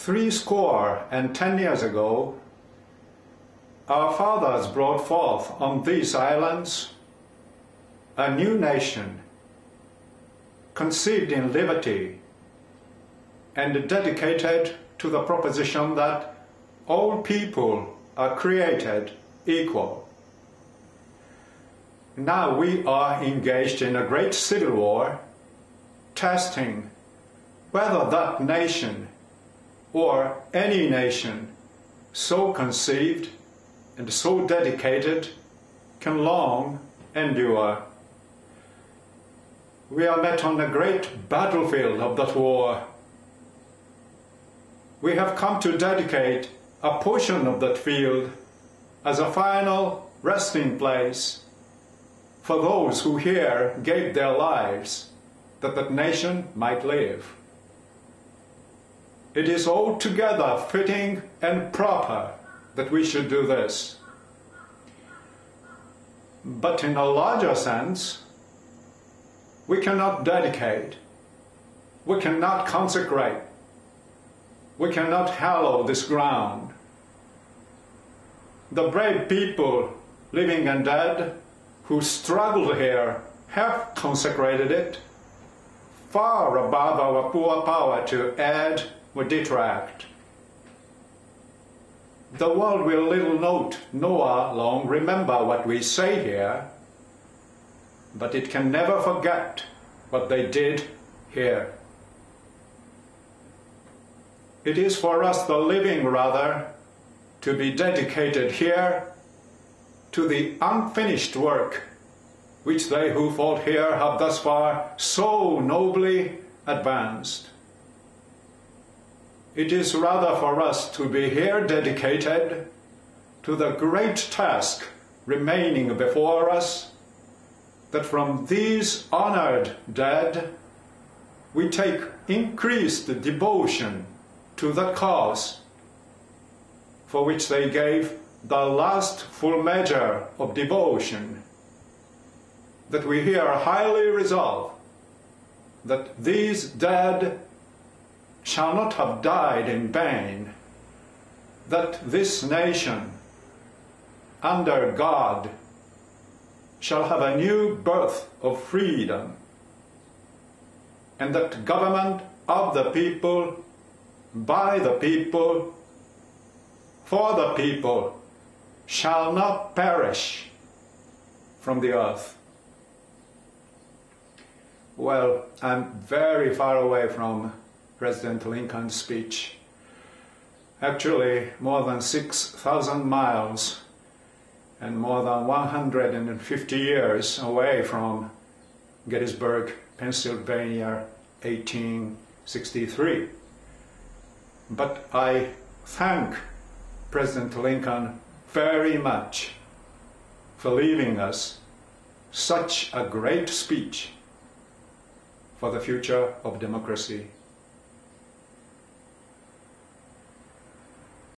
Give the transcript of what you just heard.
310 years ago, our fathers brought forth on these islands a new nation, conceived in liberty and dedicated to the proposition that all people are created equal. Now we are engaged in a great civil war, testing whether that nation or any nation so conceived and so dedicated can long endure. We are met on the great battlefield of that war. We have come to dedicate a portion of that field as a final resting place for those who here gave their lives that that nation might live. It is altogether fitting and proper that we should do this. But in a larger sense, we cannot dedicate, we cannot consecrate, we cannot hallow this ground. The brave people, living and dead, who struggled here have consecrated it, far above our poor power to add or detract. The world will little note nor long remember what we say here, but it can never forget what they did here. It is for us, the living rather, to be dedicated here to the unfinished work which they who fought here have thus far so nobly advanced. It is rather for us to be here dedicated to the great task remaining before us, that from these honored dead we take increased devotion to the cause for which they gave the last full measure of devotion, that we here highly resolve that these dead shall not have died in vain, that this nation, under God, shall have a new birth of freedom, and that government of the people, by the people, for the people, shall not perish from the earth. Well, I'm very far away from President Lincoln's speech. Actually, more than 6,000 miles and more than 150 years away from Gettysburg, Pennsylvania, 1863. But I thank President Lincoln very much for leaving us such a great speech for the future of democracy